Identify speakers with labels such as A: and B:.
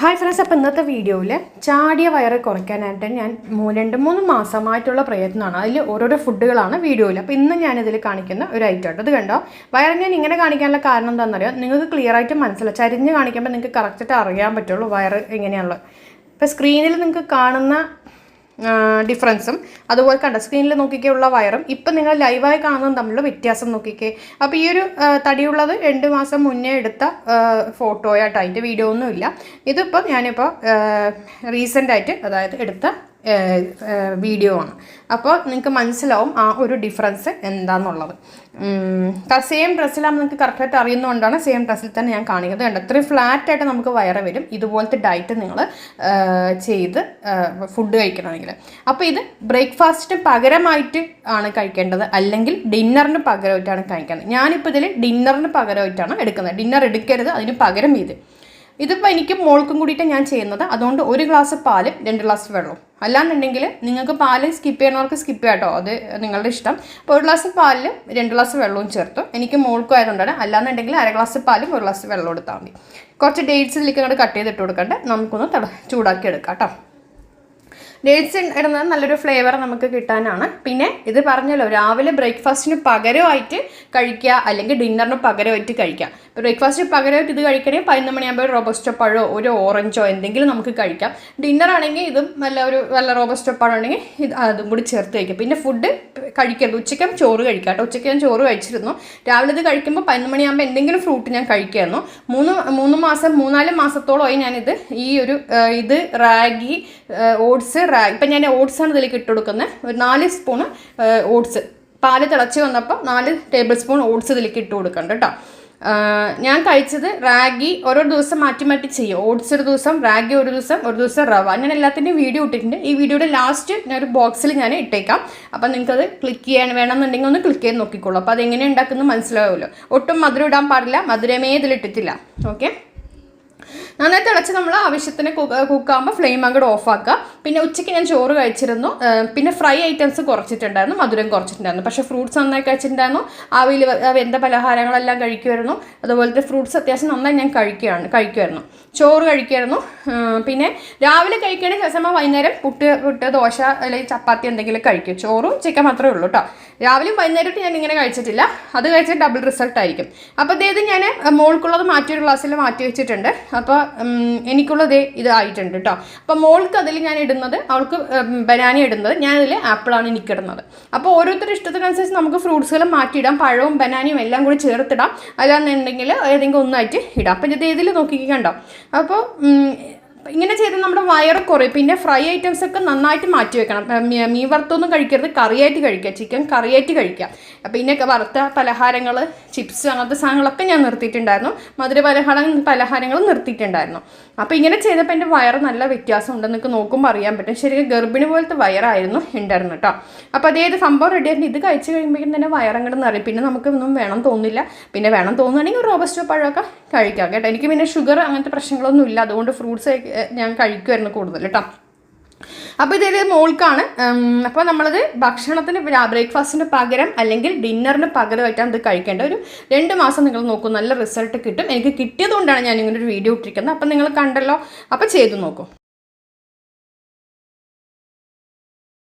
A: Hi friends, അപ്പോൾ ഇന്നത്തെ വീഡിയോയിൽ ചാടിയ വയറ് കുറയ്ക്കാനായിട്ട് ഞാൻ 2-3 മാസമായിട്ടുള്ള പ്രയത്നമാണ്. അതിൽ ഓരോരോ ഫുഡുകളാണ് വീഡിയോയിൽ. അപ്പോൾ ഇന്ന് ഞാനിതിൽ കാണിക്കുന്ന ഒരു ഐറ്റം ആയിട്ട്. ഇത് കണ്ടോ, വയറ് ഞാൻ ഇങ്ങനെ കാണിക്കാനുള്ള കാരണം എന്താണെന്നറിയാം. നിങ്ങൾക്ക് ക്ലിയർ ആയിട്ട് മനസ്സിലാവും. ചരിഞ്ഞ് കാണിക്കുമ്പോൾ നിങ്ങൾക്ക് കറക്റ്റായിട്ട് അറിയാൻ പറ്റുള്ളൂ വയറ് എങ്ങനെയാണുള്ളത്. ഇപ്പോൾ സ്ക്രീനിൽ നിങ്ങൾക്ക് കാണുന്ന ഡിഫറൻസും അതുപോലെ കണ്ട സ്ക്രീനിൽ നോക്കിക്കുള്ള വയറും ഇപ്പം നിങ്ങൾ ലൈവായി കാണുന്നതും തമ്മിലുള്ള വ്യത്യാസം നോക്കിക്കേ. അപ്പോൾ ഈ ഒരു തടിയുള്ളത് 2 മാസം മുന്നേ എടുത്ത ഫോട്ടോയായിട്ട് അതിൻ്റെ വീഡിയോ ഒന്നുമില്ല. ഇതിപ്പോൾ ഞാനിപ്പോൾ റീസെൻ്റായിട്ട് അതായത് എടുത്ത വീഡിയോ ആണ്. അപ്പോൾ നിങ്ങൾക്ക് മനസ്സിലാവും ആ ഒരു ഡിഫറൻസ് എന്താണെന്നുള്ളത്. സെയിം ഡ്രസ്സിലാകുമ്പോൾ നിങ്ങൾക്ക് കറക്റ്റായിട്ട് അറിയുന്നതുകൊണ്ടാണ് സെയിം ഡ്രസ്സിൽ തന്നെ ഞാൻ കാണിക്കുന്നത്. കണ്ടോ, ഇത്രയും ഫ്ലാറ്റായിട്ട് നമുക്ക് വയറ് വരും ഇതുപോലത്തെ ഡയറ്റ് നിങ്ങൾ ചെയ്ത് ഫുഡ് കഴിക്കണമെങ്കിൽ. അപ്പോൾ ഇത് ബ്രേക്ക്ഫാസ്റ്റിന് പകരമായിട്ട് ആണ് കഴിക്കേണ്ടത്, അല്ലെങ്കിൽ ഡിന്നറിന് പകരമായിട്ടാണ് കഴിക്കേണ്ടത്. ഞാനിപ്പോൾ ഇതിൽ ഡിന്നറിന് പകരമായിട്ടാണ് എടുക്കുന്നത്. ഡിന്നർ എടുക്കരുത്, അതിന് പകരം ഇതിപ്പോൾ എനിക്ക് മോൾക്കും കൂടിയിട്ട് ഞാൻ ചെയ്യുന്നത്. അതുകൊണ്ട് 1 ഗ്ലാസ് പാല് 2 ഗ്ലാസ് വെള്ളം. അല്ലാന്നുണ്ടെങ്കിൽ നിങ്ങൾക്ക് പാല് സ്കിപ്പ് ചെയ്യണവർക്ക് സ്കിപ്പ് ചെയ്യാം കേട്ടോ, അത് നിങ്ങളുടെ ഇഷ്ടം. അപ്പോൾ 1 ഗ്ലാസ് പാലിൽ 2 ഗ്ലാസ് വെള്ളവും ചേർത്തു. എനിക്ക് മോൾക്കും ആയതുകൊണ്ടാണ്. അല്ലാന്നുണ്ടെങ്കിൽ 1/2 ഗ്ലാസ് പാലും 1 ഗ്ലാസ് വെള്ളം എടുത്താൽ മതി. കുറച്ച് ഡേറ്റ്സ് ഇതിലേക്ക് അങ്ങോട്ട് കട്ട് ചെയ്തിട്ട് കൊടുക്കണ്ടേ, നമുക്കൊന്ന് ചൂടാക്കി എടുക്കാം കേട്ടോ. ഡേറ്റ്സ് ഇടുന്നത് നല്ലൊരു ഫ്ലേവർ നമുക്ക് കിട്ടാനാണ്. പിന്നെ ഇത് പറഞ്ഞല്ലോ, രാവിലെ ബ്രേക്ക്ഫാസ്റ്റിന് പകരമായിട്ട് കഴിക്കുക, അല്ലെങ്കിൽ ഡിന്നറിന് പകരമായിട്ട് കഴിക്കുക. ബ്രേക്ക്ഫാസ്റ്റിന് പകരമായിട്ട് ഇത് കഴിക്കണമെങ്കിൽ 11 മണിയാകുമ്പോൾ റോബസ്റ്റോ പഴമോ ഒരു ഓറഞ്ചോ എന്തെങ്കിലും നമുക്ക് കഴിക്കാം. ഡിന്നർ ആണെങ്കിൽ ഇതും നല്ല റോബസ്റ്റോ പഴം ഉണ്ടെങ്കിൽ അതും കൂടി ചേർത്ത് കഴിക്കാം. പിന്നെ ഫുഡ് കഴിക്കരുത്, ഉച്ചയ്ക്കും ചോറ് കഴിക്കാം കേട്ടോ. ഉച്ചയ്ക്ക് ഞാൻ ചോറ് കഴിച്ചിരുന്നു. രാവിലെ ഇത് കഴിക്കുമ്പോൾ 11 മണിയാകുമ്പോൾ എന്തെങ്കിലും ഫ്രൂട്ട് ഞാൻ കഴിക്കുമായിരുന്നു. 3-4 മാസത്തോളമായി ഞാനിത് ഇത് റാഗി, ഓട്സ്, ഇപ്പം ഞാൻ ഓട്സാണ് ഇതിലേക്ക് ഇട്ട് കൊടുക്കുന്നത്. ഒരു 4 സ്പൂണ് ഓട്സ്, പാല് തിളച്ച് വന്നപ്പോൾ 4 ടേബിൾ സ്പൂൺ ഓട്സ് ഇതിലേക്ക് ഇട്ട് കൊടുക്കണ്ട കേട്ടോ. ഞാൻ കഴിച്ചത് റാഗി ഓരോ ദിവസം മാറ്റി മാറ്റി ചെയ്യും. ഓട്സ് ഒരു ദിവസം, റാഗി ഒരു ദിവസം റവ. ഞാൻ എല്ലാത്തിൻ്റെയും വീഡിയോ ഇട്ടിട്ടുണ്ട്. ഈ വീഡിയോയുടെ ലാസ്റ്റ് ഞാൻ ഒരു ബോക്സിൽ ഞാൻ ഇട്ടേക്കാം. അപ്പം നിങ്ങൾക്കത് ക്ലിക്ക് ചെയ്യാൻ വേണമെന്നുണ്ടെങ്കിൽ ഒന്ന് ക്ലിക്ക് ചെയ്ത് നോക്കിക്കോളൂ. അപ്പോൾ അതെങ്ങനെ ഉണ്ടാക്കുന്നത് മനസ്സിലാവുമല്ലോ. ഒട്ടും മധുരം ഇടാൻ പാടില്ല, മധുരമേ ഇതിലിട്ടിട്ടില്ല. ഓക്കെ, നന്നായി തിളച്ച് നമ്മൾ ആവശ്യത്തിന് കുക്കാകുമ്പോൾ ഫ്ലെയിം അങ്ങോട്ട് ഓഫാക്കുക. പിന്നെ ഉച്ചയ്ക്ക് ഞാൻ ചോറ് കഴിച്ചിരുന്നു. പിന്നെ ഫ്രൈ ഐറ്റംസ് കുറച്ചിട്ടുണ്ടായിരുന്നു, മധുരം കുറച്ചിട്ടുണ്ടായിരുന്നു. പക്ഷേ ഫ്രൂട്ട്സ് നന്നായി കഴിച്ചിട്ടുണ്ടായിരുന്നു. ആവിയിൽ വെന്ത പലഹാരങ്ങളെല്ലാം കഴിക്കുമായിരുന്നു. അതുപോലത്തെ ഫ്രൂട്ട്സ് അത്യാവശ്യം നന്നായി ഞാൻ കഴിക്കുമായിരുന്നു. ചോറ് കഴിക്കുമായിരുന്നു. പിന്നെ രാവിലെ കഴിക്കുകയാണെങ്കിൽ ചില സമയം വൈകുന്നേരം പുട്ട് ദോശ അല്ലെങ്കിൽ ചപ്പാത്തി എന്തെങ്കിലും കഴിക്കും. ചോറും ചിക്കൻ മാത്രമേ ഉള്ളൂ കേട്ടോ. രാവിലെയും വൈകുന്നേരമായിട്ട് ഞാൻ ഇങ്ങനെ കഴിച്ചിട്ടില്ല. അത് കഴിച്ചാൽ ഡബിൾ റിസൾട്ട് ആയിരിക്കും. അപ്പോൾ ഇത് ഞാൻ മോൾക്കുള്ളത് ഒരു ഗ്ലാസ്സിൽ മാറ്റി വെച്ചിട്ടുണ്ട്. അപ്പോൾ എനിക്കുള്ളത് ഇതായിട്ടുണ്ട് കേട്ടോ. അപ്പോൾ മോൾക്ക് അതിൽ ഞാൻ ഇടുന്നത്, അവൾക്ക് ബനാന ഇടുന്നത്, ഞാനതിൽ ആപ്പിളാണ് എനിക്കിടുന്നത്. അപ്പോൾ ഓരോരുത്തരുടെ ഇഷ്ടത്തിനനുസരിച്ച് നമുക്ക് ഫ്രൂട്ട്സുകൾ മാറ്റിയിടാം. പഴവും ബനാനയും എല്ലാം കൂടി ചേർത്തിടാം. അല്ലാന്നുണ്ടെങ്കിൽ ഏതെങ്കിലും ഒന്നായിട്ട് ഇടാം. അപ്പം ഇതിൽ നോക്കിക്കണ്ടോ. അപ്പോൾ ഇങ്ങനെ ചെയ്ത് നമ്മുടെ വയറ് കുറയും. പിന്നെ ഫ്രൈ ഐറ്റംസ് ഒക്കെ നന്നായിട്ട് മാറ്റി വെക്കണം. മീൻ വറുത്തൊന്നും കഴിക്കരുത്, കറിയായിട്ട് കഴിക്കുക. ചിക്കൻ കറിയായിട്ട് കഴിക്കുക. പിന്നെ വറുത്ത പലഹാരങ്ങൾ, ചിപ്സ്, അങ്ങനത്തെ സാധനങ്ങളൊക്കെ ഞാൻ നിർത്തിയിട്ടുണ്ടായിരുന്നു. മധുര പലഹാരങ്ങളും നിർത്തിയിട്ടുണ്ടായിരുന്നു. അപ്പോൾ ഇങ്ങനെ ചെയ്തപ്പോൾ എൻ്റെ വയറ് നല്ല വ്യത്യാസം ഉണ്ടെന്ന് നിങ്ങൾക്ക് നോക്കുമ്പോൾ അറിയാൻ പറ്റും. ശരിക്കും ഗർഭിണി പോലത്തെ വയറായിരുന്നു ഉണ്ടായിരുന്നു കേട്ടോ. അപ്പോൾ അതേത് സംഭവം റെഡി ആയിരുന്നു. ഇത് കഴിച്ച് കഴിയുമ്പോഴേക്കും തന്നെ വയറങ്ങോട്ട് നിറയും. പിന്നെ നമുക്കൊന്നും വേണം തോന്നില്ല. പിന്നെ വേണം തോന്നുകയാണെങ്കിൽ ഒരു റോബസ്റ്റോ പഴമൊക്കെ കഴിക്കാം കേട്ടോ. എനിക്ക് പിന്നെ ഷുഗർ അങ്ങനത്തെ പ്രശ്നങ്ങളൊന്നും ഇല്ല. അതുകൊണ്ട് ഫ്രൂട്ട്സ് ഞാൻ കഴിക്കുമായിരുന്നു കൂടുതൽ കേട്ടോ. അപ്പോൾ ഇതിൽ മോൾക്കാണ്. അപ്പോൾ നമ്മളത് ഭക്ഷണത്തിന് ബ്രേക്ക്ഫാസ്റ്റിന് പകരം അല്ലെങ്കിൽ ഡിന്നറിന് പകരമായിട്ടാണ് ഇത് കഴിക്കേണ്ടത്. ഒരു 2 മാസം നിങ്ങൾ നോക്കൂ, നല്ല റിസൾട്ട് കിട്ടും. എനിക്ക് കിട്ടിയതുകൊണ്ടാണ് ഞാൻ ഇങ്ങനൊരു വീഡിയോ ഇട്ടിരിക്കുന്നത്. അപ്പോൾ നിങ്ങൾ കണ്ടല്ലോ, അപ്പോൾ ചെയ്തു നോക്കൂ.